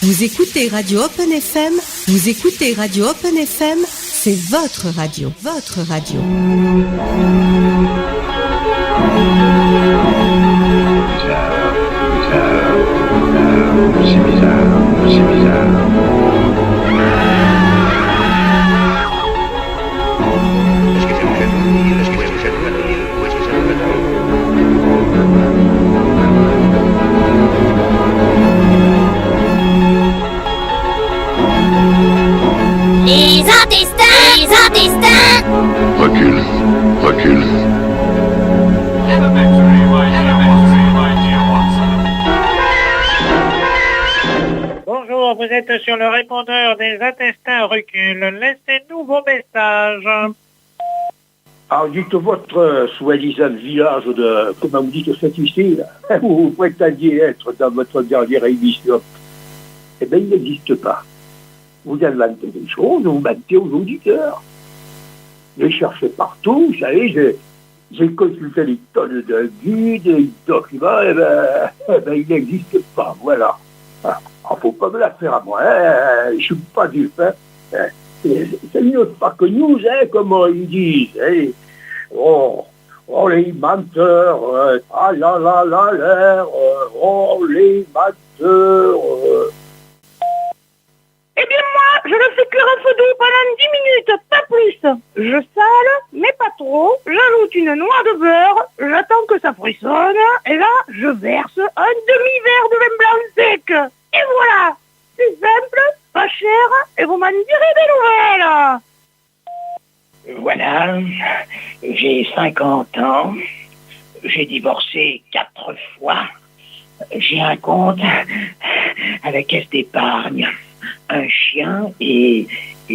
Vous écoutez Radio Open FM. Vous écoutez Radio Open FM. C'est votre radio. Votre radio. C'est bizarre. Les intestins. Recule. Bonjour, vous êtes sur le répondeur des intestins recul. Laissez-nous vos messages. Alors dites votre soi-disant village de, comment vous dites, cet ici, là, où vous prétendiez être dans votre dernière émission. Eh bien, il n'existe pas. Vous inventez des choses, vous mentez aux auditeurs. J'ai cherché partout, vous savez, j'ai consulté des tonnes de guides, des documents, et ben, il n'existe pas, voilà. Alors, faut pas me la faire à moi, hein, je suis pas dupe, hein. C'est une fake news, hein, comme ils disent. Hein. Oh, les menteurs, ah là là là là, oh les menteurs. Eh bien moi, je le fais cuire à feu doux pendant 10 minutes, pas plus. Je sale, mais pas trop. J'ajoute une noix de beurre, j'attends que ça frissonne, et là, je verse un demi-verre de vin blanc sec. Et voilà, c'est simple, pas cher, et vous m'en direz des nouvelles. Voilà, j'ai 50 ans, j'ai divorcé 4 fois, j'ai un compte à la caisse d'épargne, un chien et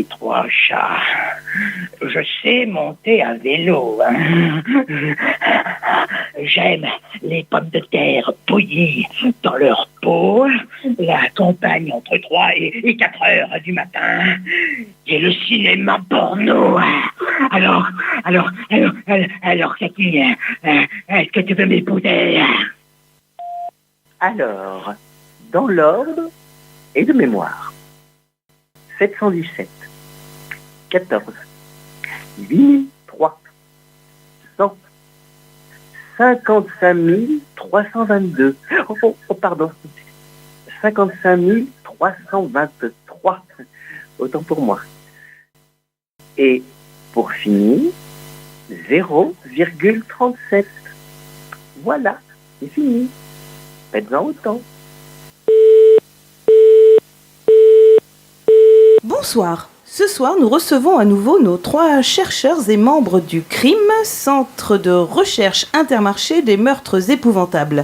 3 chats. Je sais monter à vélo. Hein. J'aime les pommes de terre bouillies dans leur peau, la campagne entre 3 et 4 heures du matin, et le cinéma porno. Alors, Cathy, est-ce que tu veux m'épouser? Alors, dans l'ordre et de mémoire, 717, 14, 8003, 100, 55 322, pardon, 55 323, autant pour moi. Et pour finir, 0,37. Voilà, c'est fini. Faites-en autant. Bonsoir. Ce soir, nous recevons à nouveau nos 3 chercheurs et membres du CRIM, Centre de recherche intermarché des meurtres épouvantables.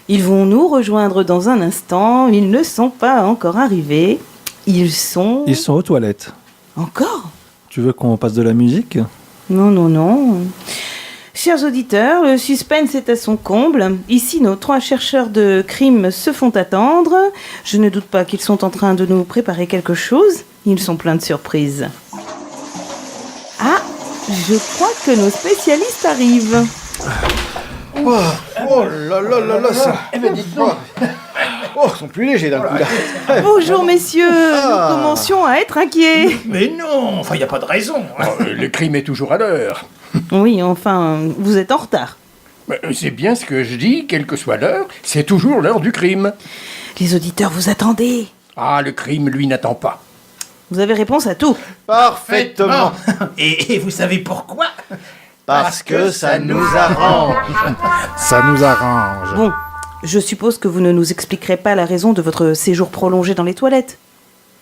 Ils vont nous rejoindre dans un instant. Ils ne sont pas encore arrivés. Ils sont aux toilettes. Encore ? Tu veux qu'on passe de la musique ? Non. Chers auditeurs, le suspense est à son comble. Ici, nos 3 chercheurs de crime se font attendre. Je ne doute pas qu'ils sont en train de nous préparer quelque chose. Ils sont pleins de surprises. Ah, je crois que nos spécialistes arrivent. Oh là, ça... Oh, ils sont plus légers d'un coup là. Bonjour messieurs, nous commencions à être inquiets. Mais non, il n'y a pas de raison. Le crime est toujours à l'heure. Oui, enfin, vous êtes en retard. C'est bien ce que je dis, quelle que soit l'heure, c'est toujours l'heure du crime. Les auditeurs vous attendaient. Ah, le crime, lui, n'attend pas. Vous avez réponse à tout. Parfaitement. Et vous savez pourquoi ? Parce que ça nous arrange. Ça nous arrange. Bon, je suppose que vous ne nous expliquerez pas la raison de votre séjour prolongé dans les toilettes.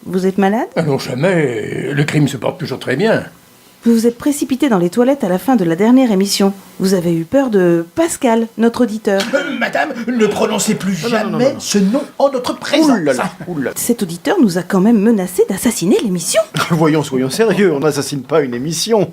Vous êtes malade ? Non, jamais. Le crime se porte toujours très bien. Vous vous êtes précipité dans les toilettes à la fin de la dernière émission. Vous avez eu peur de Pascal, notre auditeur. Madame, ne prononcez plus jamais ce nom en notre présence. Oulala. Cet auditeur nous a quand même menacé d'assassiner l'émission. Voyons, soyons sérieux, on n'assassine pas une émission.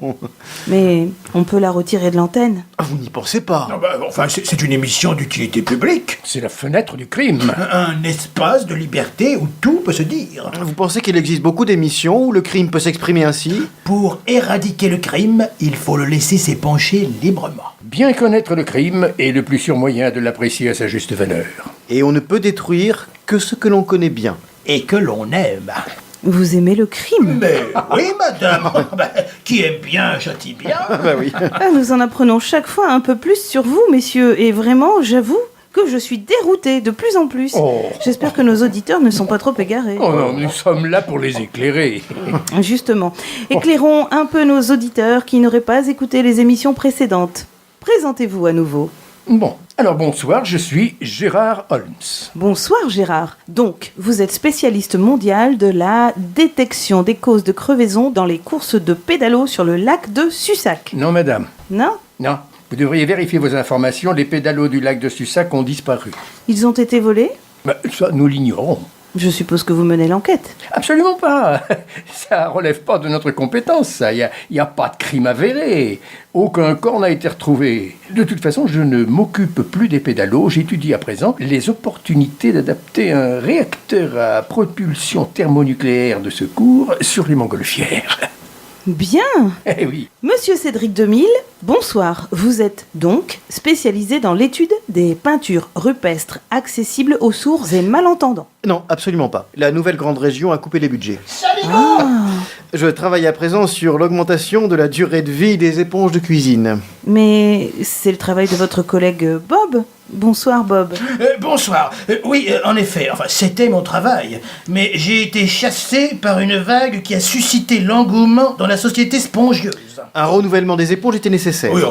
Mais on peut la retirer de l'antenne. Vous n'y pensez pas. Non, enfin, c'est une émission d'utilité publique. C'est la fenêtre du crime. Un espace de liberté où tout peut se dire. Vous pensez qu'il existe beaucoup d'émissions où le crime peut s'exprimer ainsi ? Pour éradiquer le crime, il faut le laisser s'épancher librement. Bien connaître le crime est le plus sûr moyen de l'apprécier à sa juste valeur. Et on ne peut détruire que ce que l'on connaît bien. et que l'on aime. Vous aimez le crime? Mais oui, madame. Qui aime bien, châtie bien. Oui. Nous en apprenons chaque fois un peu plus sur vous, messieurs. Et vraiment, j'avoue que je suis déroutée de plus en plus. J'espère que nos auditeurs ne sont pas trop égarés. Oh non, nous sommes là pour les éclairer. Justement. Éclairons un peu nos auditeurs qui n'auraient pas écouté les émissions précédentes. Présentez-vous à nouveau. Bon, alors bonsoir, je suis Gérard Holmes. Bonsoir Gérard. Donc, vous êtes spécialiste mondial de la détection des causes de crevaison dans les courses de pédalo sur le lac de Sussac. Non, madame. Non? Non. Vous devriez vérifier vos informations, les pédalos du lac de Sussac ont disparu. Ils ont été volés? Ça, nous l'ignorons. Je suppose que vous menez l'enquête. Absolument pas. Ça relève pas de notre compétence, ça. Il y a pas de crime avéré. Aucun corps n'a été retrouvé. De toute façon, je ne m'occupe plus des pédalos. J'étudie à présent les opportunités d'adapter un réacteur à propulsion thermonucléaire de secours sur les montgolfières. Bien. Eh oui. Monsieur Cédric Demille, bonsoir. Vous êtes donc spécialisé dans l'étude des peintures rupestres accessibles aux sourds et malentendants. Non, absolument pas. La nouvelle grande région a coupé les budgets. Je travaille à présent sur l'augmentation de la durée de vie des éponges de cuisine. Mais c'est le travail de votre collègue Bob. Bonsoir Bob. Bonsoir. Oui, en effet, c'était mon travail. Mais j'ai été chassé par une vague qui a suscité l'engouement dans la société spongieuse. Un renouvellement des éponges était nécessaire. Oui,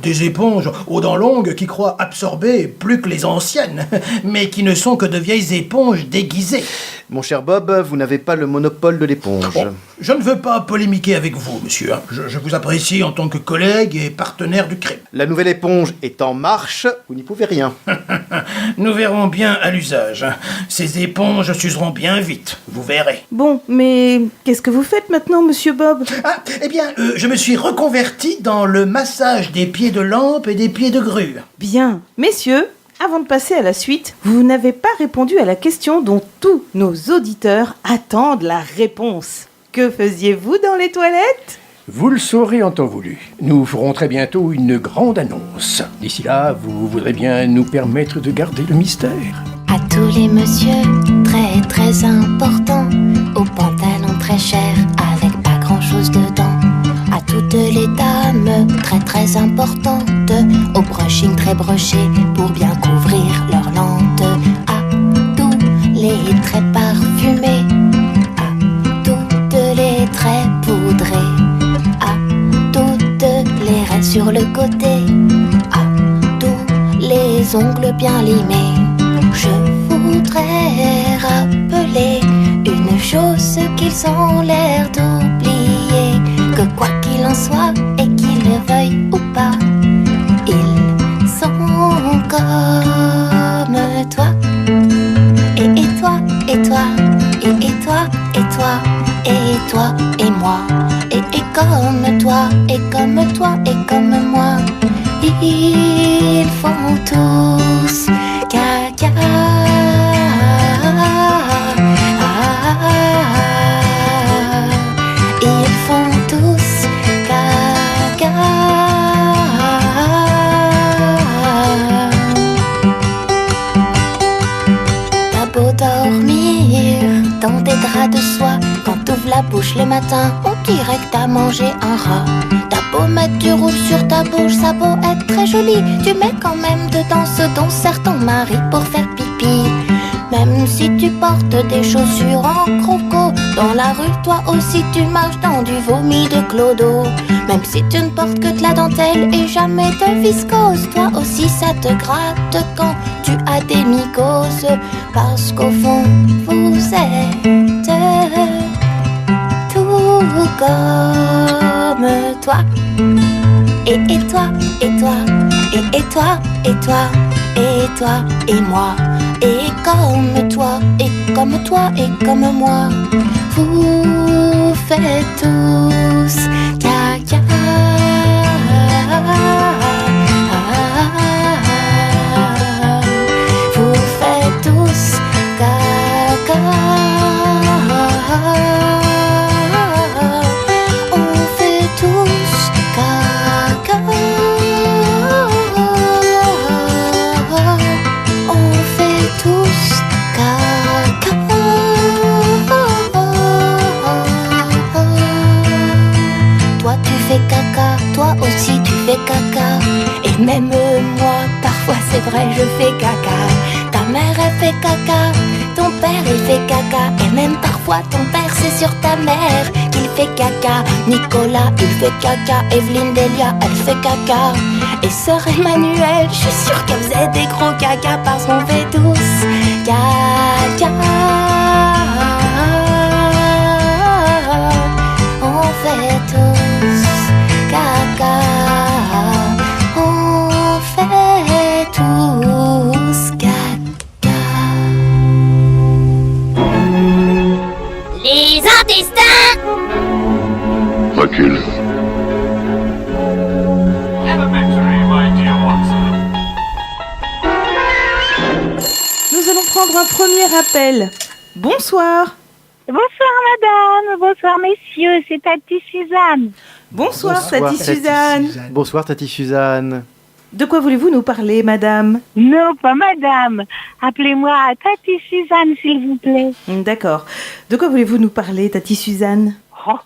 des éponges aux dents longues qui croient absorber plus que les anciennes, mais qui ne sont que de vieilles éponges déguisées. Mon cher Bob, vous n'avez pas le monopole de l'éponge. Bon, je ne veux pas polémiquer avec vous, monsieur. Je vous apprécie en tant que collègue et partenaire du crime. La nouvelle éponge est en marche, vous n'y pouvez rien. Nous verrons bien à l'usage. Ces éponges s'useront bien vite, vous verrez. Bon, mais qu'est-ce que vous faites maintenant, monsieur Bob? Eh bien, je me suis reconverti dans le massage des pieds de lampe et des pieds de grue. Bien. Messieurs, avant de passer à la suite, vous n'avez pas répondu à la question dont tous nos auditeurs attendent la réponse. Que faisiez-vous dans les toilettes? Vous le saurez en temps voulu. Nous ferons très bientôt une grande annonce. D'ici là, vous voudrez bien nous permettre de garder le mystère. À tous les messieurs, très très importants, aux pantalons très chers, avec pas grand chose dedans. À toutes les dames, très très importantes, au brushing très broché, pour bien couvrir leurs lentes. À tous les traits parfumés, à toutes les traits poudrés, à toutes les raies sur le côté, à tous les ongles bien limés. Je voudrais rappeler une chose qu'ils ont l'air d'oublier, que quoi qu'il en soit et qu'ils le veuillent ou pas, ils sont comme toi. Et toi, et toi, et toi, et toi, et toi, et moi. Et comme toi, et comme toi, et comme moi. Ils font tous caca. Ils font tous caca. T'as beau dormir dans des draps de soie, quand t'ouvres la bouche le matin, on dirait que t'as mangé un rat. T'as beau mettre du rouge sur ta bouche, ça a beau être très joli, tu mets quand même dedans ce dont sert ton mari pour faire pipi. Même si tu portes des chaussures en croco, dans la rue toi aussi tu marches dans du vomi de clodo. Même si tu ne portes que de la dentelle et jamais de viscose, toi aussi ça te gratte quand tu as des mycoses. Parce qu'au fond vous êtes tout comme toi. Et toi, et toi, et toi, et toi, et toi, et moi. Et comme toi, et comme toi, et comme moi. Vous faites tous caca. Vous faites tous caca. On fait tous caca. On fait tous caca. vrai je fais caca. Ta mère elle fait caca, ton père il fait caca. Et même parfois ton père c'est sur ta mère qu'il fait caca. Nicolas il fait caca, Evelyne Delia elle fait caca. Et sœur Emmanuelle, je suis sûre qu'elle faisait des gros caca parce qu'on fait tous caca. On fait tous caca. On fait tous caca. Les intestins. Recule. Nous allons prendre un premier appel. Bonsoir. Bonsoir madame, bonsoir messieurs, c'est Tati Suzanne. Bonsoir, Tati Suzanne. Bonsoir, Tati Suzanne. De quoi voulez-vous nous parler, madame? Non, pas madame. Appelez-moi Tati Suzanne, s'il vous plaît. D'accord. De quoi voulez-vous nous parler, Tati Suzanne? Oh,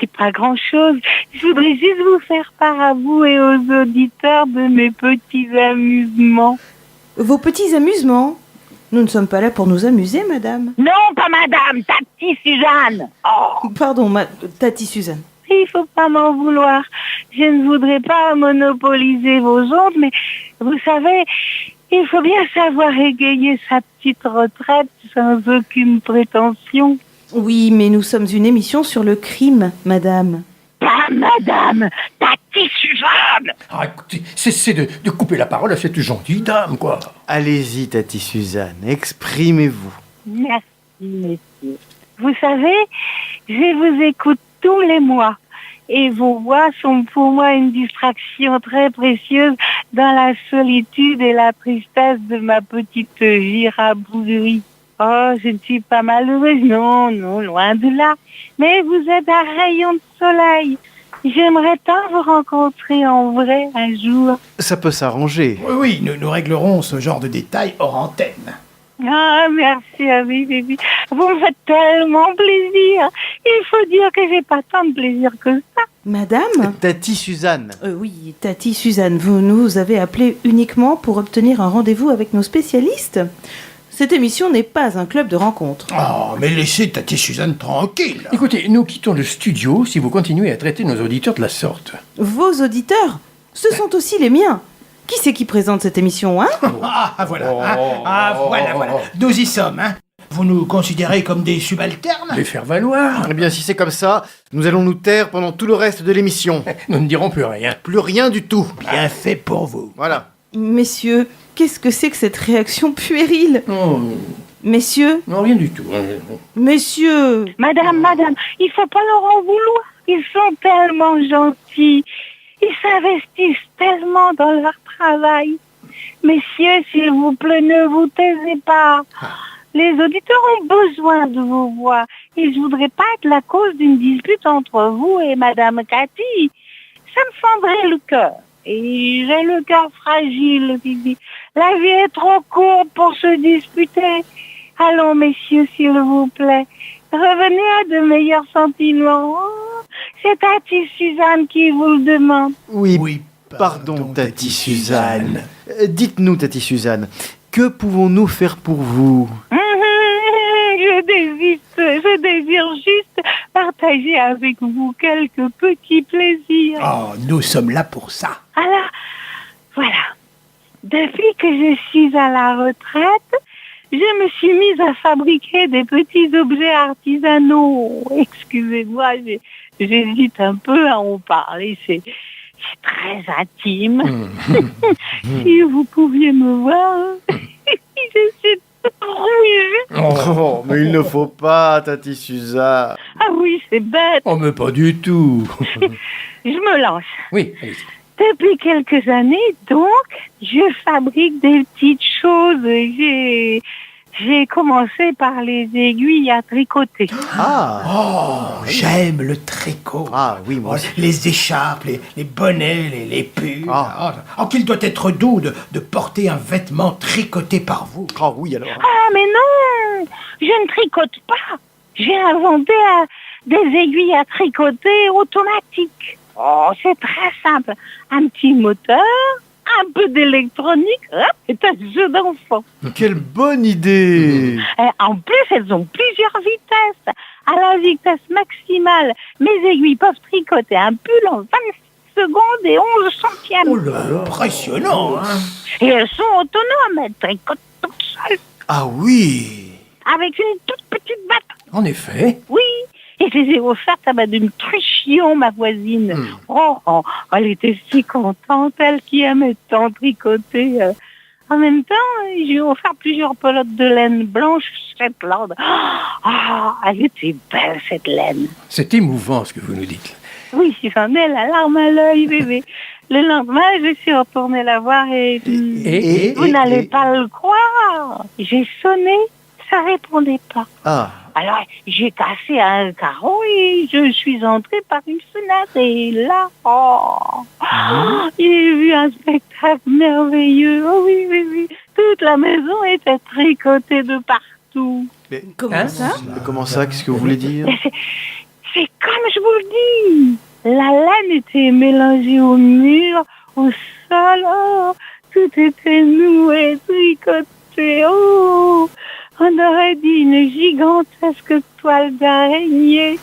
c'est pas grand-chose. Je voudrais juste vous faire part à vous et aux auditeurs de mes petits amusements. Vos petits amusements? Nous ne sommes pas là pour nous amuser, madame. Non, pas madame, Tati Suzanne. Oh. Pardon, Tati Suzanne. Il faut pas m'en vouloir. Je ne voudrais pas monopoliser vos ondes, mais vous savez, il faut bien savoir égayer sa petite retraite sans aucune prétention. Oui, mais nous sommes une émission sur le crime, madame. Pas madame, Tati Suzanne. Ah, écoutez, cessez de couper la parole à cette gentille dame, quoi. Allez-y, Tati Suzanne, exprimez-vous. Merci, messieurs. Vous savez, je vous écoute tous les mois. Et vos voix sont pour moi une distraction très précieuse dans la solitude et la tristesse de ma petite vie rabougrie. Oh, je ne suis pas malheureuse, non, loin de là. Mais vous êtes un rayon de soleil. J'aimerais tant vous rencontrer en vrai un jour. Ça peut s'arranger. Oui, nous réglerons ce genre de détails hors antenne. Ah, merci, oui. Vous me faites tellement plaisir. Il faut dire que j'ai pas tant de plaisir que ça. Madame? Tati Suzanne. Oui, Tati Suzanne, vous nous avez appelé uniquement pour obtenir un rendez-vous avec nos spécialistes. Cette émission n'est pas un club de rencontres. Oh, mais laissez Tati Suzanne tranquille. Écoutez, nous quittons le studio si vous continuez à traiter nos auditeurs de la sorte. Vos auditeurs? Ce sont aussi les miens. Qui c'est qui présente cette émission, hein? Voilà. Voilà. Nous y sommes, hein. Vous nous considérez comme des subalternes? Les faire valoir. Eh bien, si c'est comme ça, nous allons nous taire pendant tout le reste de l'émission. Nous ne dirons plus rien. Plus rien du tout. Bien fait pour vous. Voilà. Messieurs, qu'est-ce que c'est que cette réaction puérile? Messieurs? Non, rien du tout. Messieurs! Madame, il faut pas leur en vouloir. Ils sont tellement gentils. Ils s'investissent tellement dans leur travail. Messieurs, s'il vous plaît, ne vous taisez pas. Les auditeurs ont besoin de vos voix. Et je voudrais pas être la cause d'une dispute entre vous et Madame Cathy. Ça me fendrait le cœur. Et j'ai le cœur fragile, Fifi. La vie est trop courte pour se disputer. Allons, messieurs, s'il vous plaît. Revenez à de meilleurs sentiments. C'est Tati Suzanne qui vous le demande. Oui, pardon, Tati Suzanne. Dites-nous, Tati Suzanne, que pouvons-nous faire pour vous? Je désire juste partager avec vous quelques petits plaisirs. Oh, nous sommes là pour ça. Alors, voilà. Depuis que je suis à la retraite, je me suis mise à fabriquer des petits objets artisanaux. Excusez-moi, j'hésite un peu à en parler. C'est très intime. Si vous pouviez me voir, je suis rouge. Oh, mais il ne faut pas, Tati Suzanne. Ah oui, c'est bête. Oh, mais pas du tout. Je me lance. Oui, allez-y. Depuis quelques années, donc, je fabrique des petites choses. J'ai commencé par les aiguilles à tricoter. Oh, j'aime le tricot. Ah oui, moi aussi. Les écharpes, les bonnets, les pulls. Oh, qu'il doit être doux de porter un vêtement tricoté par vous. Ah oui, alors. Ah, mais non, je ne tricote pas. J'ai inventé des aiguilles à tricoter automatiques. Oh, c'est très simple. Un petit moteur, un peu d'électronique, c'est un jeu d'enfant. Quelle bonne idée! En plus, elles ont plusieurs vitesses. À la vitesse maximale, mes aiguilles peuvent tricoter un pull en 26 secondes et 11 centièmes. Oh là là, impressionnant, hein. Et elles sont autonomes, elles tricotent toutes seules. Ah oui! Avec une toute petite batte. En effet. Oui, et je les ai offertes à Madame Truchion, ma voisine. Oh, elle était si contente, elle qui aimait tant tricoter. En même temps, j'ai offert plusieurs pelotes de laine blanche Shetland. Elle était belle, cette laine. C'est émouvant ce que vous nous dites. Oui, j'en ai la larme à l'œil, bébé. Le lendemain, je suis retournée la voir et vous n'allez pas le croire. J'ai sonné, ça répondait pas. Alors, j'ai cassé un carreau et je suis entrée par une fenêtre. Et là, j'ai vu un spectacle merveilleux. Oh oui. Toute la maison était tricotée de partout. Mais comment ça? Comment ça? Qu'est-ce que vous voulez dire? C'est comme je vous le dis. La laine était mélangée au mur, au sol. Tout était noué, tricoté. On aurait dit une gigantesque toile d'araignée,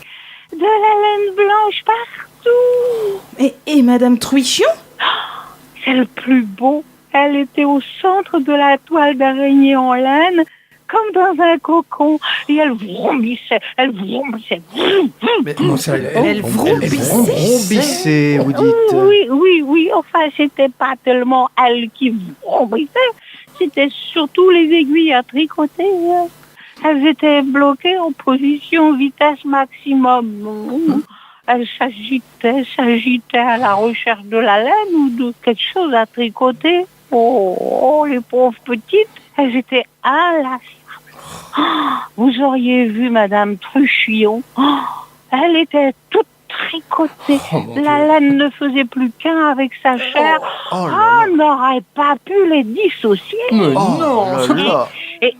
de la laine blanche partout. Et Madame Truichion? C'est le plus beau. Elle était au centre de la toile d'araignée en laine, comme dans un cocon. Et elle vrombissait. Mais comment ça, elle vrombissait, vous dites? Oui. Enfin, c'était pas tellement elle qui vrombissait. C'était surtout les aiguilles à tricoter. Elles étaient bloquées en position vitesse maximum. Elles s'agitaient à la recherche de la laine ou de quelque chose à tricoter. Les pauvres petites, elles étaient inlassables. Vous auriez vu Madame Truchion. Elle était toute tricotée. La laine ne faisait plus qu'un avec sa chair. On n'aurait pas pu les dissocier. Mais non. Et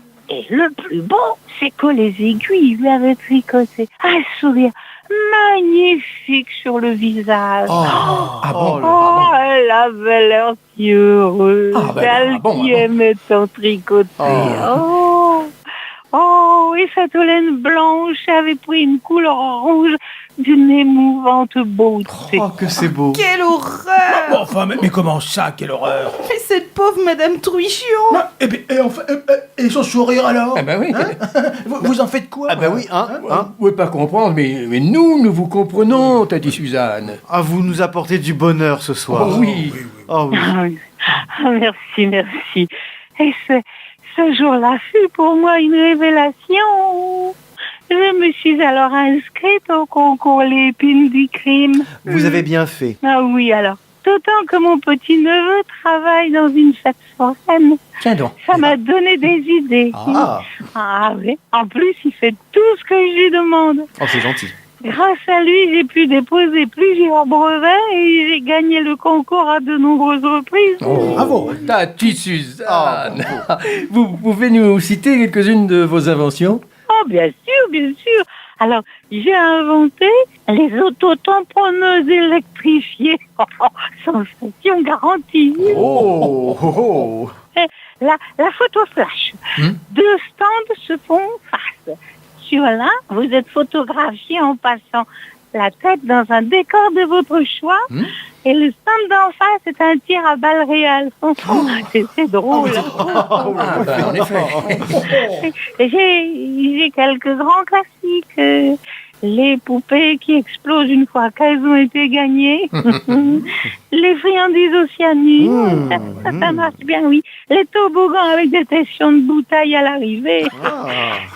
le plus beau, c'est que les aiguilles lui avaient tricoté un sourire magnifique sur le visage. Elle avait l'air si heureuse. Elle qui aimait tant tricoter. Et cette laine blanche avait pris une couleur rouge d'une émouvante beauté. Que c'est beau. Quelle horreur! Enfin, mais comment ça, quelle horreur? Mais cette pauvre Madame Truichion! Et son sourire alors? Ah bah oui. Vous en faites quoi? Ah bah oui, Vous pouvez pas comprendre, mais nous vous comprenons, Tati Suzanne. Vous nous apportez du bonheur ce soir. Oui. Merci. Et ce jour-là fut pour moi une révélation. Je me suis alors inscrite au concours L'Épine du crime. Vous avez bien fait. Ah oui, alors. D'autant que mon petit-neveu travaille dans une fête foraine. Tiens donc. Ça m'a donné des idées. Oui. En plus, il fait tout ce que je lui demande. C'est gentil. Grâce à lui, j'ai pu déposer plusieurs brevets et j'ai gagné le concours à de nombreuses reprises. Bravo, Tati Suzanne. Vous pouvez nous citer quelques-unes de vos inventions? Bien sûr. Alors, j'ai inventé les autotamponneuses électrifiées. Sensation garantie. La photo flash. Deux stands se font face. Sur l'un, vous êtes photographié en passant la tête dans un décor de votre choix. Et le stand d'en face est un tir à balles réelles. C'est drôle. En effet. J'ai quelques grands classiques. Les poupées qui explosent une fois qu'elles ont été gagnées. Les friandises océaniques. Ça marche bien, oui. Les toboggans avec des testions de bouteilles à l'arrivée.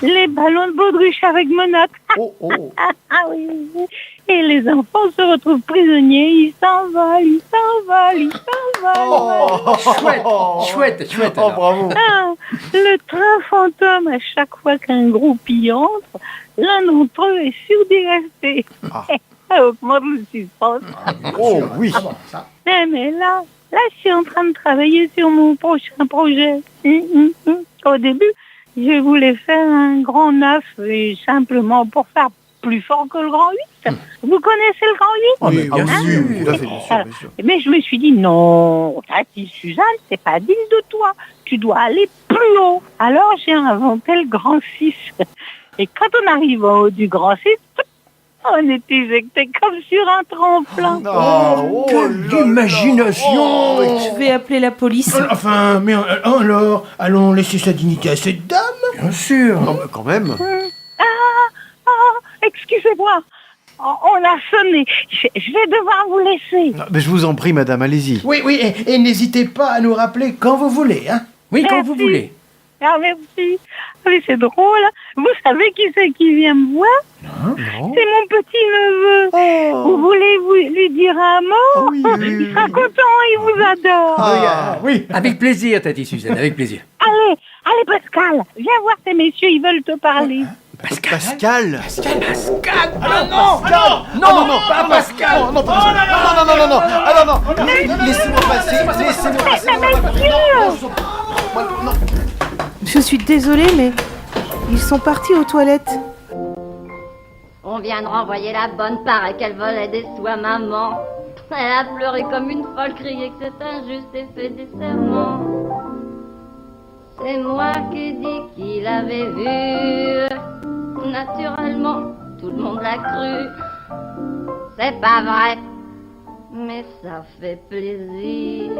Les ballons de baudruche avec menottes. Oui. Et les enfants se retrouvent prisonniers. Ils s'envolent. Chouette. Bravo. Le train fantôme, à chaque fois qu'un groupe y entre, l'un d'entre eux est sûr d'y rester. Ça augmente le suspense. Oui. Mais là, je suis en train de travailler sur mon prochain projet. Au début, je voulais faire un grand œuf, simplement pour faire plus fort que le grand 8. Vous connaissez le grand 8? Oui, bien sûr, tout à fait, bien sûr, bien sûr. Mais je me suis dit, non, Tati Suzanne, c'est pas digne de toi. Tu dois aller plus haut. Alors j'ai inventé le grand 6. Et quand on arrive au haut du grand 6, on est éjecté comme sur un tremplin. Quelle imagination! Je vais appeler la police. Enfin, mais alors, allons laisser sa dignité à cette dame? Bien sûr. Non, mais quand même. Excusez-moi. On a sonné. Je vais devoir vous laisser. Non, mais je vous en prie, madame, allez-y. Oui, et n'hésitez pas à nous rappeler quand vous voulez, hein? Oui, quand Merci. vous voulez. Ah, merci. Oui, c'est drôle. Vous savez qui c'est qui vient me voir? Non. C'est mon petit-neveu. Vous voulez lui dire un mot? Il sera content, il vous adore. Oui. Avec plaisir, Tati Suzanne, avec plaisir. Allez, Pascal, viens voir ces messieurs, ils veulent te parler. Pascal. Non, pas Pascal. Non, laissez-moi passer, Non. Je suis désolée, mais ils sont partis aux toilettes. On vient de renvoyer la bonne, paraît qu'elle volait des sous à maman. Elle a pleuré comme une folle, crié que c'est injuste et fait des serments. C'est moi qui dis qu'il avait vu. Naturellement, tout le monde l'a cru. C'est pas vrai, mais ça fait plaisir.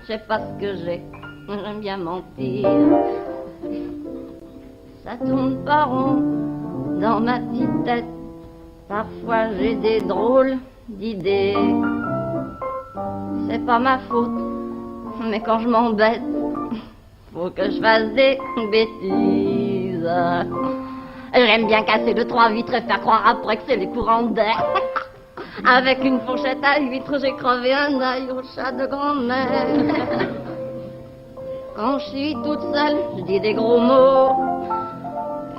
Je sais pas ce que j'aime bien mentir. Ça tourne pas rond dans ma petite tête. Parfois j'ai des drôles d'idées. C'est pas ma faute, mais quand je m'embête, faut que je fasse des bêtises. J'aime bien casser 2-3 vitres et faire croire après que c'est les courants d'air. Avec une fourchette à huîtres, j'ai crevé un œil au chat de grand-mère. Quand je suis toute seule, je dis des gros mots.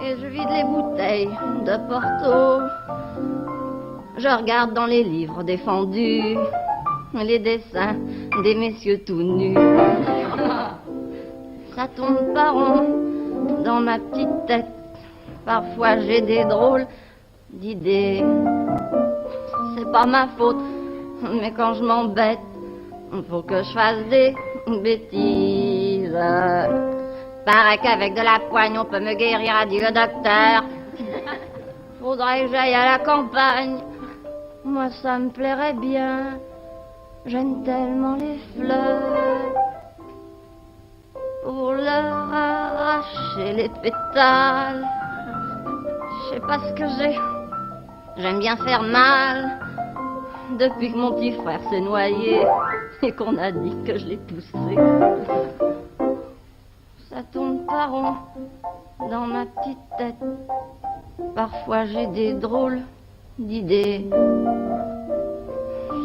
Et je vide les bouteilles de Porto. Je regarde dans les livres défendus les dessins des messieurs tout nus. Ça tourne pas rond dans ma petite tête. Parfois j'ai des drôles d'idées. C'est pas ma faute, mais quand je m'embête, faut que je fasse des bêtises. Paraît qu'avec de la poigne on peut me guérir, a dit le docteur. Faudrait que j'aille à la campagne. Moi ça me plairait bien. J'aime tellement les fleurs. Pour leur arracher les pétales. Je sais pas ce que j'ai. J'aime bien faire mal. Depuis que mon petit frère s'est noyé et qu'on a dit que je l'ai poussé. Ça tourne pas rond dans ma petite tête. Parfois j'ai des drôles d'idées.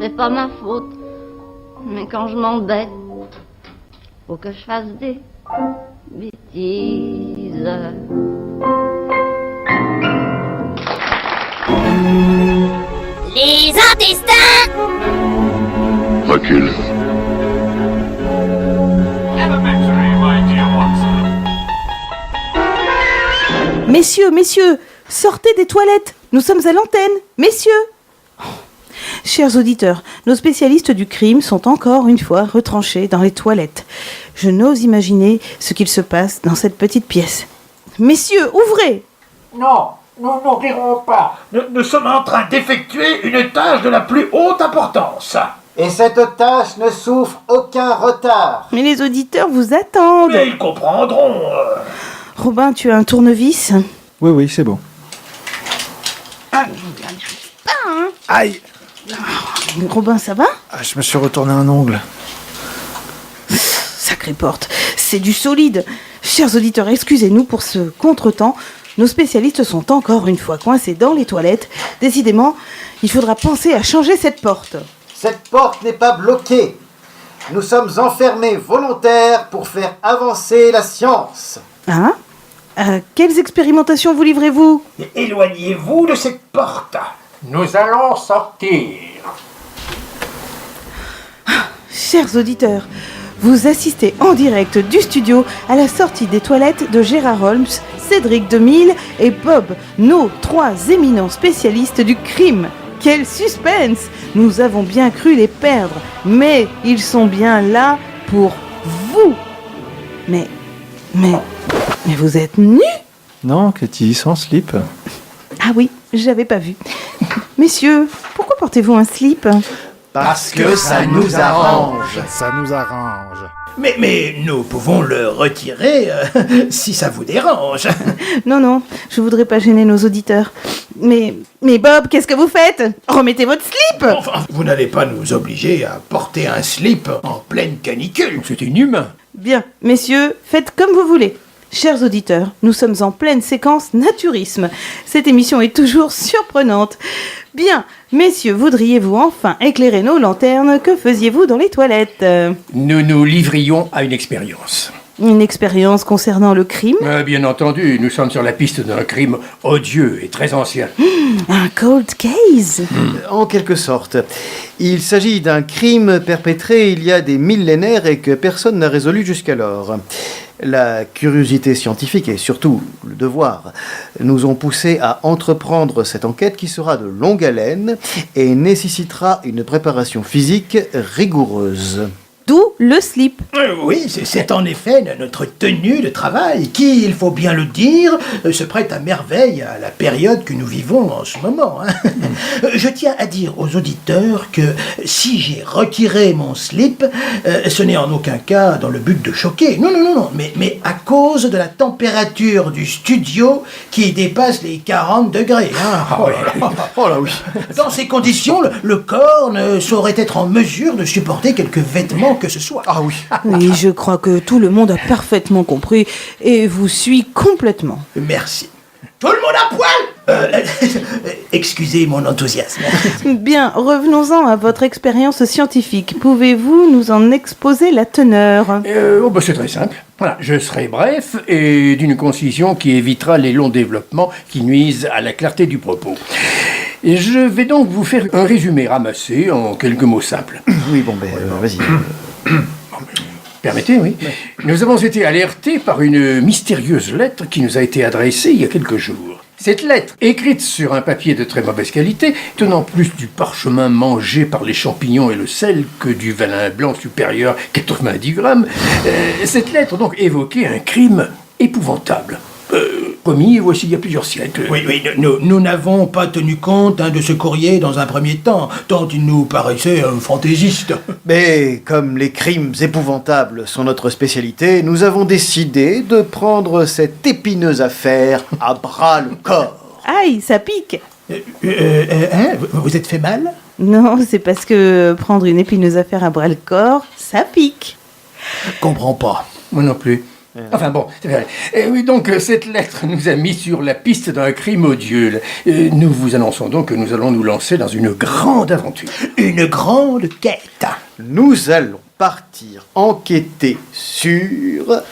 C'est pas ma faute, mais quand je m'embête, faut que je fasse des bêtises. Les intestins. Recule. Messieurs, sortez des toilettes. Nous sommes à l'antenne. Messieurs. Chers auditeurs, nos spécialistes du crime sont encore une fois retranchés dans les toilettes. Je n'ose imaginer ce qu'il se passe dans cette petite pièce. Messieurs, ouvrez! Non, nous n'ouvrirons pas. Nous sommes en train d'effectuer une tâche de la plus haute importance. Et cette tâche ne souffre aucun retard. Mais les auditeurs vous attendent. Mais ils comprendront. Robin, tu as un tournevis? Oui, c'est bon. Aïe! Robin, ça va? Je me suis retourné un ongle. Sacrée porte, c'est du solide. Chers auditeurs, excusez-nous pour ce contretemps. Nos spécialistes sont encore une fois coincés dans les toilettes. Décidément, il faudra penser à changer cette porte. Cette porte n'est pas bloquée. Nous sommes enfermés volontaires pour faire avancer la science. Hein? Quelles expérimentations vous livrez-vous? Éloignez-vous de cette porte. Nous allons sortir. Chers auditeurs, vous assistez en direct du studio à la sortie des toilettes de Gérard Holmes, Cédric Demille et Bob, nos 3 éminents spécialistes du crime. Quel suspense! Nous avons bien cru les perdre, mais ils sont bien là pour vous. Mais vous êtes nus? Non, Cathy, sans slip. Ah oui, j'avais pas vu. Messieurs, pourquoi portez-vous un slip? Parce que ça nous arrange. Ça nous arrange. Mais nous pouvons le retirer si ça vous dérange. Non, je voudrais pas gêner nos auditeurs. Mais Bob, qu'est-ce que vous faites? Remettez votre slip! Enfin, vous n'allez pas nous obliger à porter un slip en pleine canicule. C'est inhumain. Bien, messieurs, faites comme vous voulez. Chers auditeurs, nous sommes en pleine séquence naturisme. Cette émission est toujours surprenante. Bien, messieurs, voudriez-vous enfin éclairer nos lanternes? Que faisiez-vous dans les toilettes? Nous nous livrions à une expérience. Une expérience concernant le crime? Bien entendu, nous sommes sur la piste d'un crime odieux et très ancien. Un cold case? En quelque sorte. Il s'agit d'un crime perpétré il y a des millénaires et que personne n'a résolu jusqu'alors. La curiosité scientifique et surtout le devoir nous ont poussés à entreprendre cette enquête qui sera de longue haleine et nécessitera une préparation physique rigoureuse. D'où le slip. Oui, c'est en effet notre tenue de travail qui, il faut bien le dire, se prête à merveille à la période que nous vivons en ce moment. Je tiens à dire aux auditeurs que si j'ai retiré mon slip, ce n'est en aucun cas dans le but de choquer. Non, mais à cause de la température du studio qui dépasse les 40 degrés. Oh là oui. Dans ces conditions, le corps ne saurait être en mesure de supporter quelques vêtements que ce soit. Ah oui. Oui, je crois que tout le monde a parfaitement compris et vous suit complètement. Merci. Tout le monde à poil Excusez mon enthousiasme. Bien, revenons-en à votre expérience scientifique. Pouvez-vous nous en exposer la teneur? C'est très simple. Voilà, je serai bref et d'une concision qui évitera les longs développements qui nuisent à la clarté du propos. Et je vais donc vous faire un résumé ramassé en quelques mots simples. Oui, vas-y. Permettez, oui. Nous avons été alertés par une mystérieuse lettre qui nous a été adressée il y a quelques jours. Cette lettre, écrite sur un papier de très mauvaise qualité, tenant plus du parchemin mangé par les champignons et le sel que du vin blanc supérieur 90 grammes, cette lettre donc évoquait un crime épouvantable. Commis, voici il y a plusieurs siècles. Oui, nous n'avons pas tenu compte de ce courrier dans un premier temps, tant il nous paraissait fantaisiste. Mais comme les crimes épouvantables sont notre spécialité, nous avons décidé de prendre cette épineuse affaire à bras le corps. Aïe, ça pique. Vous êtes fait mal? Non, c'est parce que prendre une épineuse affaire à bras le corps, ça pique. Comprends pas. Moi non plus. Enfin bon, c'est vrai. Oui, donc cette lettre nous a mis sur la piste d'un crime odieux. Nous vous annonçons donc que nous allons nous lancer dans une grande aventure. Une grande quête. Nous allons partir enquêter sur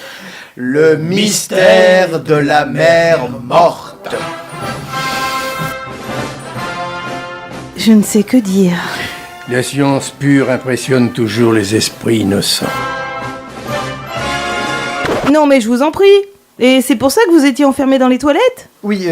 le mystère de la mer morte. Je ne sais que dire. La science pure impressionne toujours les esprits innocents. Non mais je vous en prie. Et c'est pour ça que vous étiez enfermé dans les toilettes? Oui,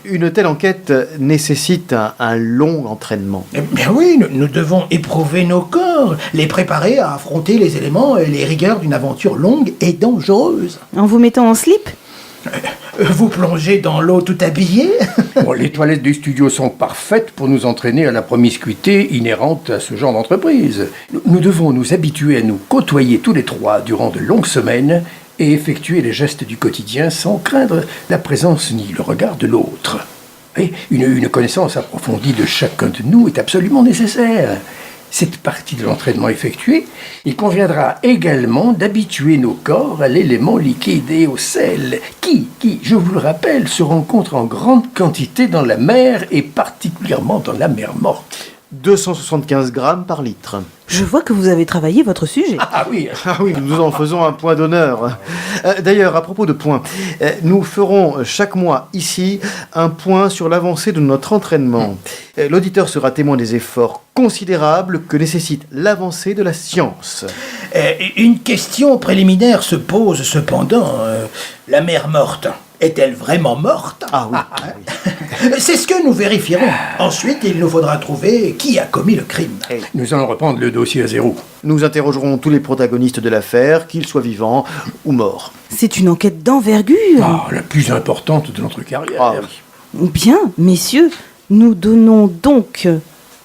une telle enquête nécessite un long entraînement. Bien oui, nous devons éprouver nos corps, les préparer à affronter les éléments et les rigueurs d'une aventure longue et dangereuse. En vous mettant en slip? Vous plongez dans l'eau tout habillé? Les toilettes du studio sont parfaites pour nous entraîner à la promiscuité inhérente à ce genre d'entreprise. Nous devons nous habituer à nous côtoyer tous les trois durant de longues semaines et effectuer les gestes du quotidien sans craindre la présence ni le regard de l'autre. Et une connaissance approfondie de chacun de nous est absolument nécessaire. Cette partie de l'entraînement effectuée, il conviendra également d'habituer nos corps à l'élément liquide et au sel, qui, je vous le rappelle, se rencontre en grande quantité dans la mer et particulièrement dans la mer morte. 275 grammes par litre. Je vois que vous avez travaillé votre sujet. Ah oui, nous en faisons un point d'honneur. D'ailleurs, à propos de points, nous ferons chaque mois ici un point sur l'avancée de notre entraînement. L'auditeur sera témoin des efforts considérables que nécessite l'avancée de la science. Une question préliminaire se pose cependant. La mère morte, est-elle vraiment morte? Ah oui. C'est ce que nous vérifierons. Ensuite, il nous faudra trouver qui a commis le crime. Nous allons reprendre le dossier à zéro. Nous interrogerons tous les protagonistes de l'affaire, qu'ils soient vivants ou morts. C'est une enquête d'envergure. La plus importante de notre carrière. Ah oui. Bien, messieurs, nous donnons donc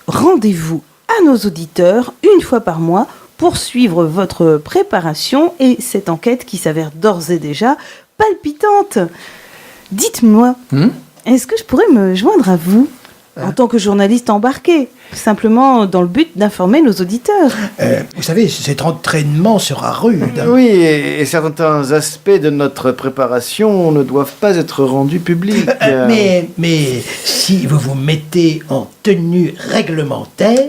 rendez-vous à nos auditeurs une fois par mois pour suivre votre préparation et cette enquête qui s'avère d'ores et déjà palpitante. Dites-moi, est-ce que je pourrais me joindre à vous en tant que journaliste embarqué, simplement dans le but d'informer nos auditeurs? Vous savez, cet entraînement sera rude. Oui, et certains aspects de notre préparation ne doivent pas être rendus publics. Mais si vous vous mettez en tenue réglementaire,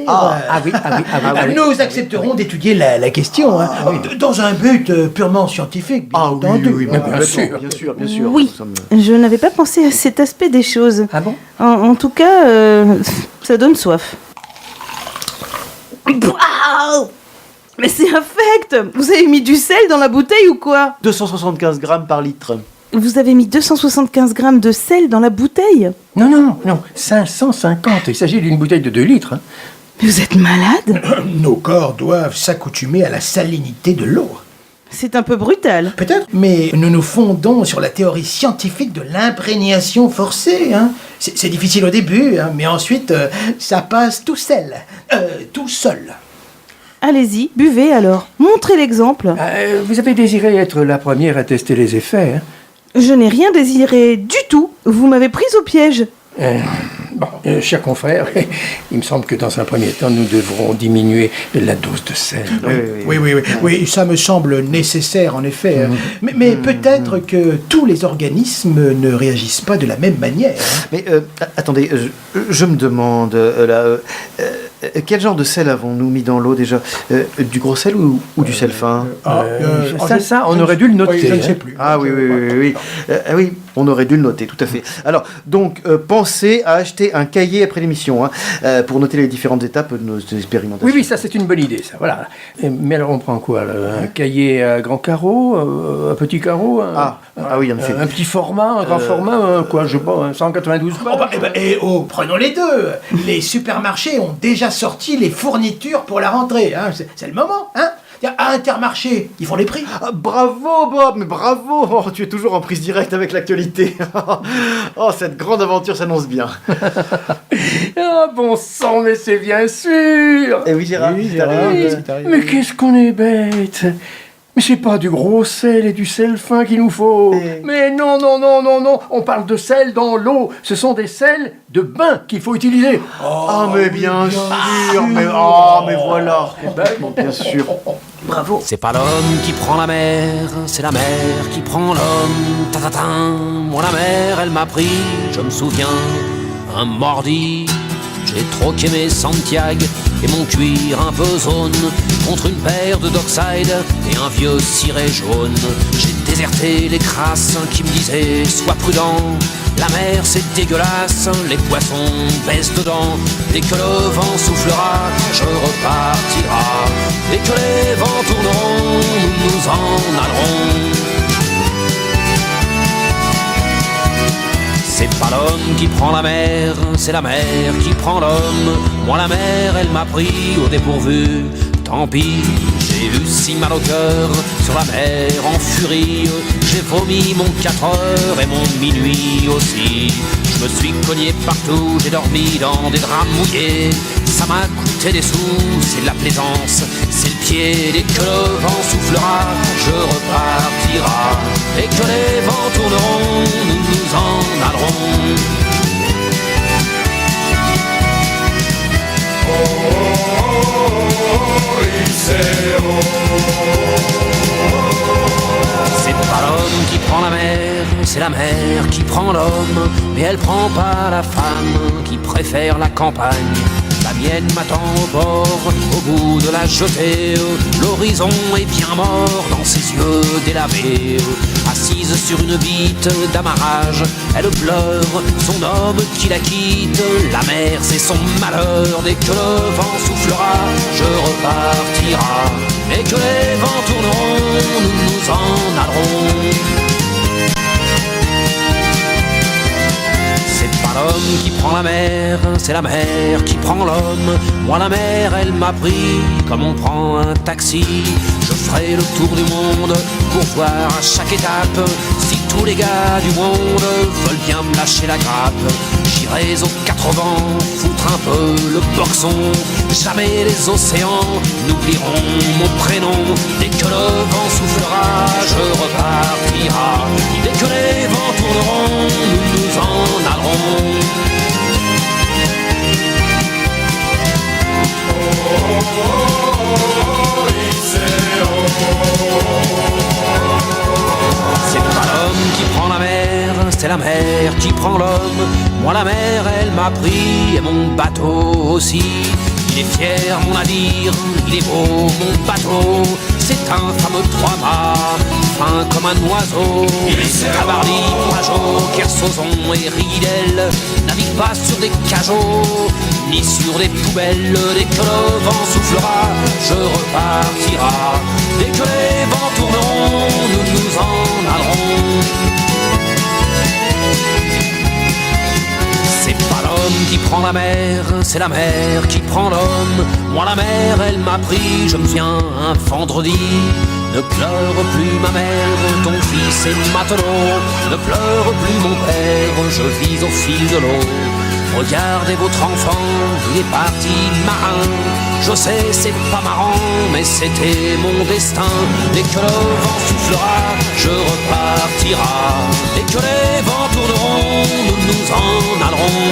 nous accepterons d'étudier la question, dans un but purement scientifique, bien entendu. Oui, bien sûr. Oui, je n'avais pas pensé à cet aspect des choses. Ah bon? En tout cas, ça donne soif. Mais c'est infect! Vous avez mis du sel dans la bouteille ou quoi? 275 grammes par litre. Vous avez mis 275 grammes de sel dans la bouteille? Non, 550. Il s'agit d'une bouteille de 2 litres. Vous êtes malade? Nos corps doivent s'accoutumer à la salinité de l'eau. C'est un peu brutal. Peut-être, mais nous nous fondons sur la théorie scientifique de l'imprégnation forcée. C'est difficile au début, mais ensuite, ça passe tout seul. Allez-y, buvez alors. Montrez l'exemple. Vous avez désiré être la première à tester les effets. Je n'ai rien désiré du tout. Vous m'avez prise au piège. Cher confrère, il me semble que dans un premier temps, nous devrons diminuer la dose de sel. Oui, ça me semble nécessaire en effet. Mais peut-être que tous les organismes ne réagissent pas de la même manière. Mais attendez, je me demande, quel genre de sel avons-nous mis dans l'eau déjà? Du gros sel ou du sel fin? Ça, on aurait dû le noter. Je ne sais plus. Ah oui. Oui, on aurait dû le noter, tout à fait. Alors, donc, pensez à acheter un cahier après l'émission, pour noter les différentes étapes de nos expérimentations. Oui, ça c'est une bonne idée, ça, voilà. Mais alors on prend quoi, là? Un cahier à grand carreau, un petit carreau, oui, en effet. Un petit format, un grand format, quoi, je sais pas, 192 pages. Prenons les deux. Les supermarchés ont déjà sorti les fournitures pour la rentrée, c'est le moment, À Intermarché, ils font les prix. Bravo Bob, mais bravo, tu es toujours en prise directe avec l'actualité. Cette grande aventure s'annonce bien. Bon sang, mais c'est bien sûr. Et oui, Gérard. Mais qu'est-ce qu'on est bête. Mais c'est pas du gros sel et du sel fin qu'il nous faut. Mais non, on parle de sel dans l'eau. Ce sont des sels de bain qu'il faut utiliser. Mais bien sûr. Mais voilà. Bien sûr. Bravo. C'est pas l'homme qui prend la mer, c'est la mer qui prend l'homme. Ta-ta-ta. Moi la mer, elle m'a pris, je me souviens, un mordi. J'ai troqué mes Santiago et mon cuir un peu zone contre une paire de Dockside et un vieux ciré jaune. J'ai déserté les crasses qui me disaient sois prudent. La mer c'est dégueulasse, les poissons baissent dedans. Dès que le vent soufflera, je repartira. Dès que les vents tourneront, nous en allerons. C'est pas l'homme qui prend la mer, c'est la mer qui prend l'homme. Moi la mer, elle m'a pris au dépourvu. Tant pis, j'ai eu si mal au cœur sur la mer en furie. J'ai vomi mon 4 heures et mon minuit aussi. Je me suis cogné partout, j'ai dormi dans des draps mouillés. Ça m'a coûté des sous, c'est de la plaisance, c'est le pied. Dès que le vent soufflera, je repartira. Et que les vents tourneront, nous en allerons. C'est pas l'homme qui prend la mer, c'est la mer qui prend l'homme. Mais elle prend pas la femme qui préfère la campagne. La mienne m'attend au bord, au bout de la jetée. L'horizon est bien mort dans ses yeux délavés. Assis mise sur une bite d'amarrage. Elle pleure son homme qui la quitte. La mer c'est son malheur. Dès que le vent soufflera, je repartira. Dès que les vents tourneront, nous nous en allerons. C'est pas l'homme qui prend la mer, c'est la mer qui prend l'homme. Moi la mer elle m'a pris comme on prend un taxi. Je ferai le tour du monde pour voir à chaque étape si tous les gars du monde veulent bien me lâcher la grappe. J'irai aux quatre vents foutre un peu le boxon. Jamais les océans n'oublieront mon prénom. Dès que le vent soufflera, je repartira. Dès que les vents tourneront, nous nous en allerons. C'est pas l'homme qui prend la mer, c'est la mer qui prend l'homme. Moi la mer elle m'a pris et mon bateau aussi. Il est fier mon navire, il est beau mon bateau. C'est un fameux trois-mâts, fin comme un oiseau. Tabarly, Pajot, Kersozon et Ridel navigue pas sur des cajots, ni sur des poubelles. Dès que le vent soufflera, je repartira. Dès que les vents tourneront, nous nous en allerons. C'est pas l'homme qui prend la mer, c'est la mer qui prend l'homme. Moi la mer elle m'a pris, je me viens un vendredi. Ne pleure plus ma mère, ton fils est matelot. Ne pleure plus mon père, je vis au fil de l'eau. Regardez votre enfant, il est parti marin. Je sais c'est pas marrant, mais c'était mon destin. Dès que le vent soufflera, je repartira. Dès que les vents tourneront, nous nous en allerons.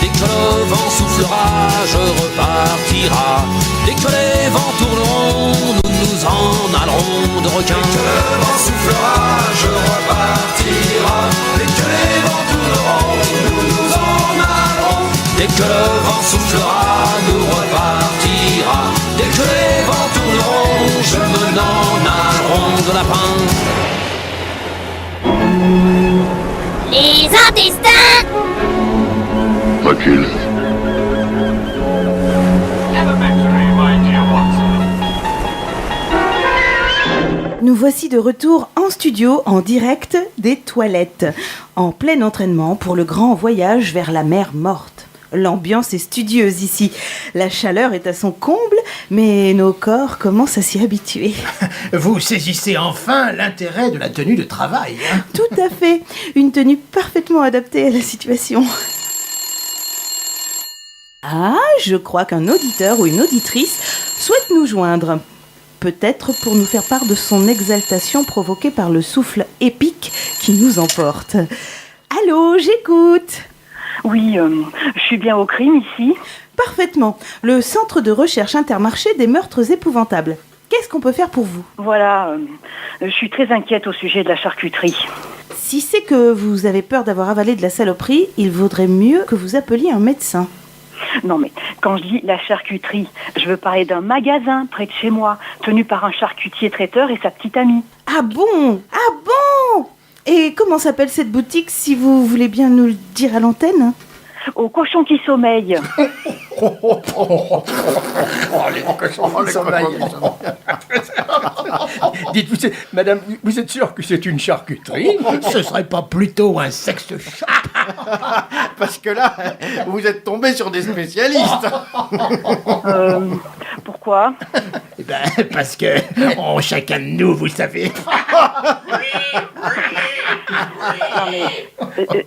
Dès que le vent soufflera, je repartira. Dès que les vents tourneront, nous nous en allerons de requin. Dès que le vent soufflera, je repartira. Dès que les vents tourneront, nous nous en allerons. Dès que le vent soufflera, nous repartira. Dès que les vents tourneront, je me n'en allerons de lapin. Les intestins. Mathilde. Nous voici de retour en studio, en direct des toilettes, en plein entraînement pour le grand voyage vers la mer morte. L'ambiance est studieuse ici, la chaleur est à son comble, mais nos corps commencent à s'y habituer. Vous saisissez enfin l'intérêt de la tenue de travail. Hein ? Tout à fait, une tenue parfaitement adaptée à la situation. Ah, je crois qu'un auditeur ou une auditrice souhaite nous joindre. Peut-être pour nous faire part de son exaltation provoquée par le souffle épique qui nous emporte. Allô, j'écoute. Oui, je suis bien au crime ici. Parfaitement. Le Centre de recherche intermarché des meurtres épouvantables. Qu'est-ce qu'on peut faire pour vous ? Voilà, je suis très inquiète au sujet de la charcuterie. Si c'est que vous avez peur d'avoir avalé de la saloperie, il vaudrait mieux que vous appeliez un médecin. Non mais, quand je dis la charcuterie, je veux parler d'un magasin près de chez moi, tenu par un charcutier traiteur et sa petite amie. Ah bon ? Ah bon ? Et comment s'appelle cette boutique, si vous voulez bien nous le dire à l'antenne ? Au cochon qui sommeille. Les cochons qui sommeillent. Dites-vous, madame, vous êtes sûre que c'est une charcuterie ? Ce serait pas plutôt un sex shop ? Parce que là, vous êtes tombé sur des spécialistes. Pourquoi ? Eh ben, parce que chacun de nous, vous savez. Non mais,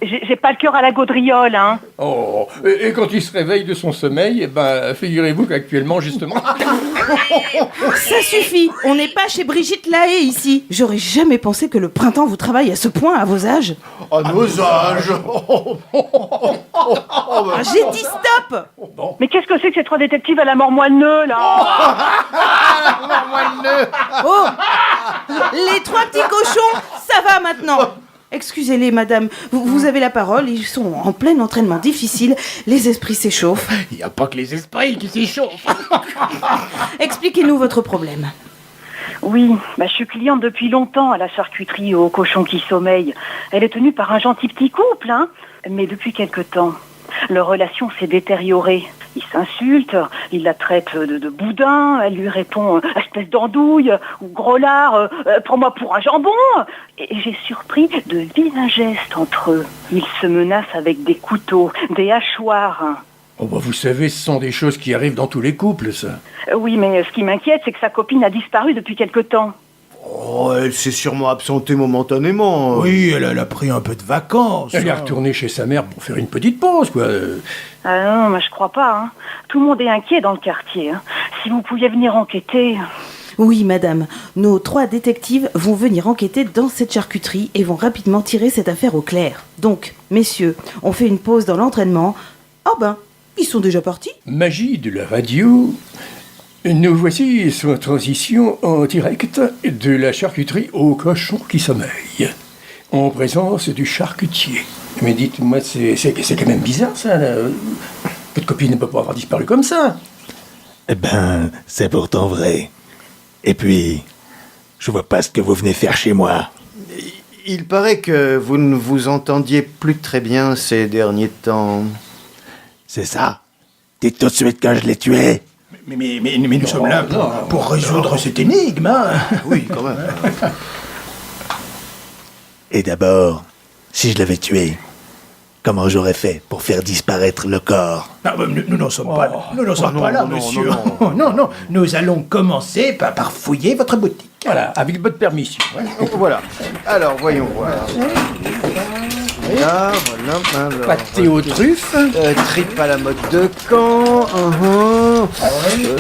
j'ai pas le cœur à la gaudriole, hein. Oh, et quand il se réveille de son sommeil, eh ben, figurez-vous qu'actuellement, justement... Ça suffit, on n'est pas chez Brigitte Lahaye ici. J'aurais jamais pensé que le printemps vous travaille à ce point à vos âges. À nos âges. J'ai dit stop. Bon. Mais qu'est-ce que c'est que ces trois détectives à la mort moelle-neu, là? Oh, les trois petits cochons, ça va maintenant. Excusez-les, madame, vous avez la parole, ils sont en plein entraînement difficile, les esprits s'échauffent. Il n'y a pas que les esprits qui s'échauffent. Expliquez-nous votre problème. Oui, je suis cliente depuis longtemps à la charcuterie au cochon qui sommeille. Elle est tenue par un gentil petit couple, hein. Mais depuis quelque temps, leur relation s'est détériorée. Il s'insulte, il la traite de boudin, elle lui répond « espèce d'andouille » ou « gros lard, prends-moi pour un jambon ». Et j'ai surpris de vilains gestes entre eux. Ils se menacent avec des couteaux, des hachoirs. Oh vous savez, ce sont des choses qui arrivent dans tous les couples, ça. Oui, mais ce qui m'inquiète, c'est que sa copine a disparu depuis quelque temps. Oh, elle s'est sûrement absentée momentanément. Oui, elle a pris un peu de vacances. Elle est retournée chez sa mère pour faire une petite pause, quoi. Ah non, je crois pas, hein. Tout le monde est inquiet dans le quartier, hein. Si vous pouviez venir enquêter... Oui, madame. Nos 3 détectives vont venir enquêter dans cette charcuterie et vont rapidement tirer cette affaire au clair. Donc, messieurs, on fait une pause dans l'entraînement. Ils sont déjà partis. Magie de la radio... Nous voici sur la transition en direct de la charcuterie au cochon qui sommeille, en présence du charcutier. Mais dites-moi, c'est quand même bizarre, ça. Votre copine ne peut pas avoir disparu comme ça. Eh ben, c'est pourtant vrai. Et puis, je vois pas ce que vous venez faire chez moi. Il paraît que vous ne vous entendiez plus très bien ces derniers temps. C'est ça. Dites tout de suite que je l'ai tué. Mais nous sommes là pour résoudre cette énigme, hein. Oui, quand même. Et d'abord, si je l'avais tué, comment j'aurais fait pour faire disparaître le corps? Nous n'en sommes pas là. Nous n'en sommes pas là, monsieur. Non. Nous allons commencer par fouiller votre boutique. Voilà, avec votre permission. Voilà. Alors, voyons voir. Voilà. Pâté aux truffes. Tripes à la mode de Caen.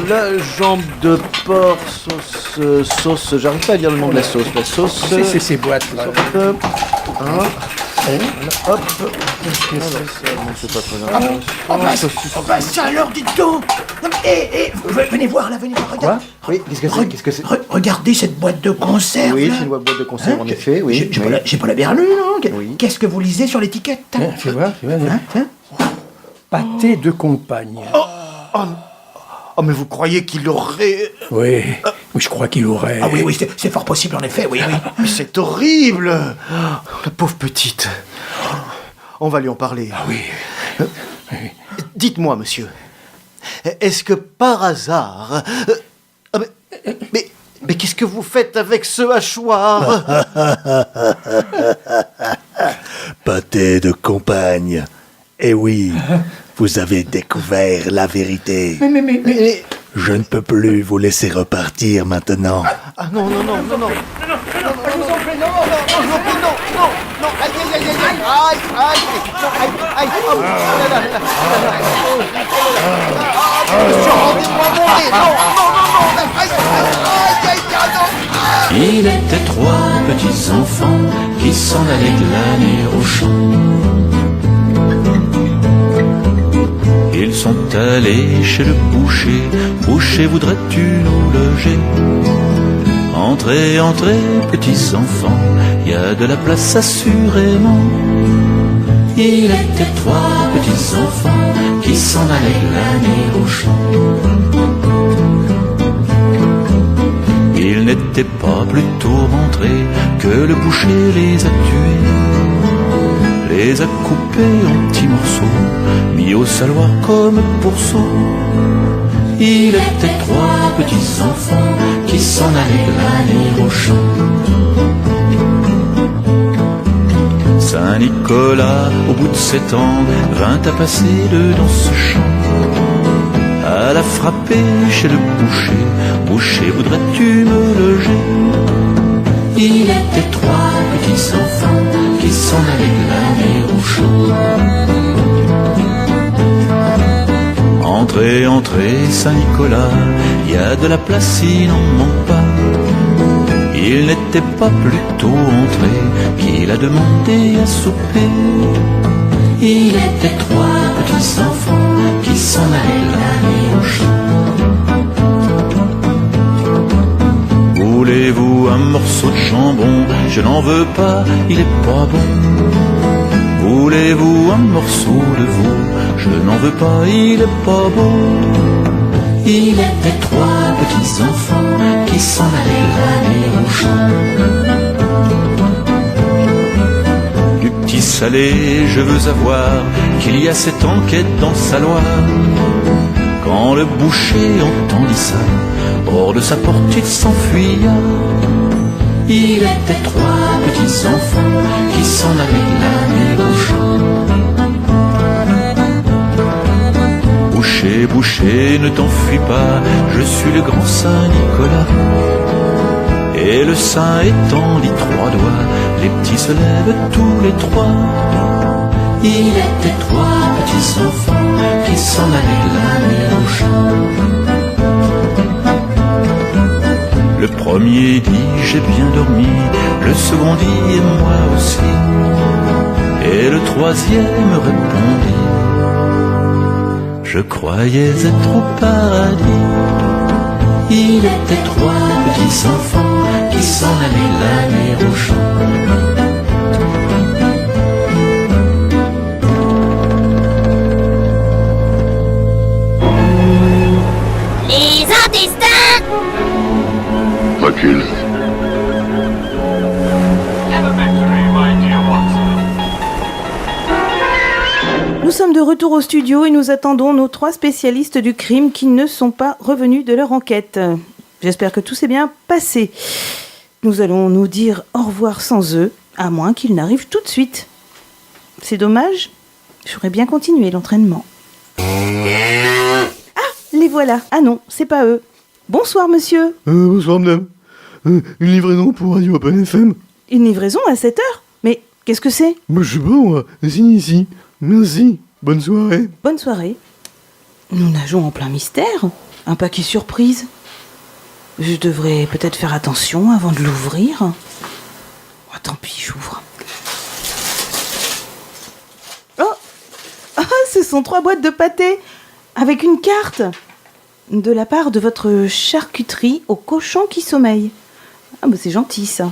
La jambe de porc, sauce, j'arrive pas à dire le nom de la sauce. C'est ces boîtes là. Hop. C'est pas très important. Ça alors, dites donc. Venez voir, là, venez voir. Regarde. Quoi? Oui, qu'est-ce que c'est? Regardez cette boîte de conserve. Oui, c'est une boîte de conserve, en effet. Oui. J'ai pas la berlue, non? Oui. Qu'est-ce que vous lisez sur l'étiquette? Fais voir. Pâté de compagne. Oh, mais vous croyez qu'il aurait... Oui, je crois qu'il aurait... Ah oui, c'est fort possible, en effet, oui. Mais c'est horrible. La pauvre petite. On va lui en parler. Ah oui. Dites-moi, monsieur, est-ce que par hasard... Mais qu'est-ce que vous faites avec ce hachoir? Pâté de compagne. Eh oui, vous avez découvert la vérité. Mais... Je ne peux plus vous laisser repartir maintenant. Non. Il était 3 petits enfants qui s'en allaient glaner au champ. Ils sont allés chez le boucher. Boucher, voudrais-tu nous loger? Entrez, petits enfants, y a de la place assurément. Il était 3 petits enfants qui s'en allaient glaner au champ. Ils n'étaient pas plutôt rentrés que le boucher les a tués, les a coupés en petits morceaux, mis au saloir comme pourceaux. Il était 3 petits enfants qui s'en allaient glaner au champ. Saint-Nicolas, au bout de 7 ans, vint à passer dans ce champ. À la frapper chez le boucher, boucher, voudrais-tu me loger? Il était 3 petits enfants qui s'en allaient glaner au champ. Entrez, Saint-Nicolas, y a de la place, il n'en manque pas. Il n'était pas plutôt entré qu'il a demandé à souper. Il était 3 petits enfants qui s'en allaient glaner au champ. Voulez-vous un morceau de jambon? Je n'en veux pas, il est pas bon. Voulez-vous un morceau de veau? Je n'en veux pas, il est pas bon. Il était 3 petits enfants qui s'en allaient l'année au champ. Du petit salé, je veux avoir qu'il y a 7 ans qu'est dans sa Loire. Quand le boucher entendit ça, hors de sa porte il s'enfuya. Il était 3 petits enfants qui s'en allaient l'année au champ. Boucher, boucher, ne t'enfuis pas, je suis le grand Saint-Nicolas. Et le saint étendit 3 doigts, les petits se lèvent tous les 3. Il était 3 petits enfants qui s'en allaient l'année au champ. Le premier dit j'ai bien dormi, le second dit et moi aussi. Et le troisième répondit je croyais être au paradis. Il était 3 petits enfants qui s'en allaient l'année au champ. Les intestins. Recule. Nous sommes de retour au studio et nous attendons nos 3 spécialistes du crime qui ne sont pas revenus de leur enquête. J'espère que tout s'est bien passé. Nous allons nous dire au revoir sans eux, à moins qu'ils n'arrivent tout de suite. C'est dommage, j'aurais bien continué l'entraînement. Ah, les voilà. Ah non, c'est pas eux. Bonsoir monsieur. Bonsoir madame. Une livraison pour Radio Open FM. Une livraison à 7h? Mais qu'est-ce que c'est? Je sais pas, moi. Signe ici. Merci. Bonne soirée. Bonne soirée. Nous nageons en plein mystère. Un paquet surprise. Je devrais peut-être faire attention avant de l'ouvrir. Oh, tant pis, j'ouvre. Oh, ce sont 3 boîtes de pâté avec une carte de la part de votre charcuterie au cochon qui sommeille. Ah bah c'est gentil ça.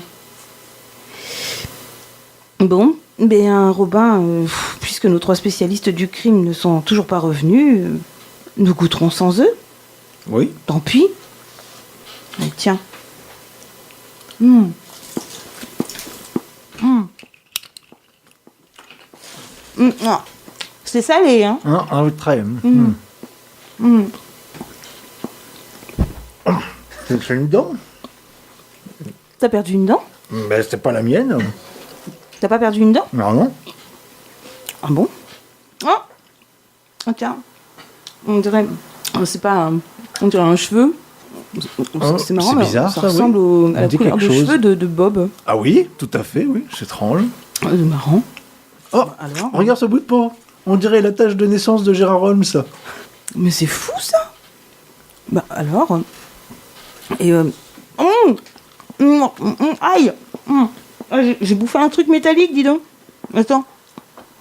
Bon, ben Robin, puisque nos 3 spécialistes du crime ne sont toujours pas revenus, nous goûterons sans eux. Oui. Tant pis. Tiens. Ah, c'est salé, hein. Ah oui, très. C'est une dent. T'as perdu une dent? Mais c'est pas la mienne. T'as pas perdu une dent? Non. Ah bon? Oh, tiens. On dirait... C'est pas... On dirait un cheveu. C'est marrant, c'est bizarre, ça ressemble à la couleur de cheveux de Bob. Ah oui, tout à fait, oui. C'est étrange. C'est marrant. Oh, alors, regarde ce bout de peau. On dirait la tache de naissance de Gérard Holmes, ça. Mais c'est fou, ça. Bah, alors... Et aïe. J'ai bouffé un truc métallique, dis donc. Attends.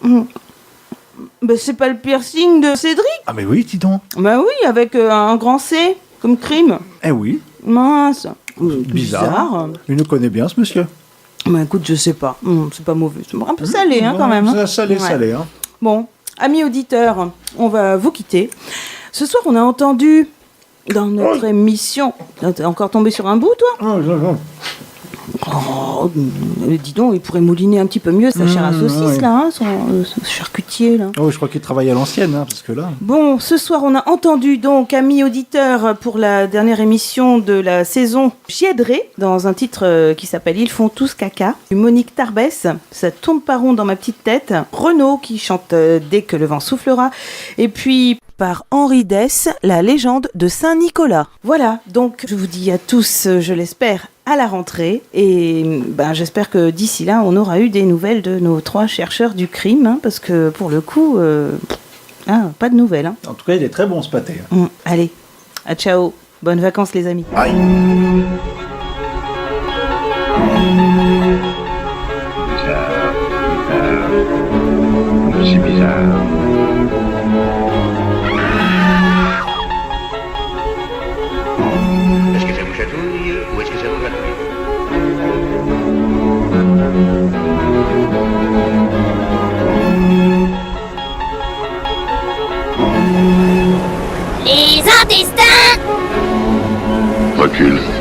Bah, c'est pas le piercing de Cédric? Ah mais oui, dis donc. Bah oui, avec un grand C, comme crime. Eh oui. Mince. Bizarre. Il nous connaît bien, ce monsieur. Bah écoute, je sais pas. C'est pas mauvais. C'est un peu salé, hein, quand même. Hein. Salé. Hein. Bon, amis auditeurs, on va vous quitter. Ce soir, on a entendu... Dans notre émission... T'es encore tombé sur un bout, toi? Oh, dis donc, il pourrait mouliner un petit peu mieux sa chair à saucisse, là, hein, son charcutier, là. Oh, je crois qu'il travaille à l'ancienne, hein, parce que là... Bon, ce soir, on a entendu, donc, amis auditeurs, pour la dernière émission de la saison, Chiedré, dans un titre qui s'appelle « Ils font tous caca », Monique Tarbès, ça tourne pas rond dans ma petite tête, Renaud, qui chante « Dès que le vent soufflera », et puis... par Henri Dess, la légende de Saint-Nicolas. Voilà, donc je vous dis à tous, je l'espère, à la rentrée. Et j'espère que d'ici là, on aura eu des nouvelles de nos 3 chercheurs du crime, hein, parce que pour le coup, pas de nouvelles. Hein. En tout cas, il est très bon ce pâté. Allez, à ciao, bonnes vacances les amis. Aïe. C'est bizarre. Est-ce que ça vous chatouille ou est-ce que ça vous gratouille? Les intestins. Recule.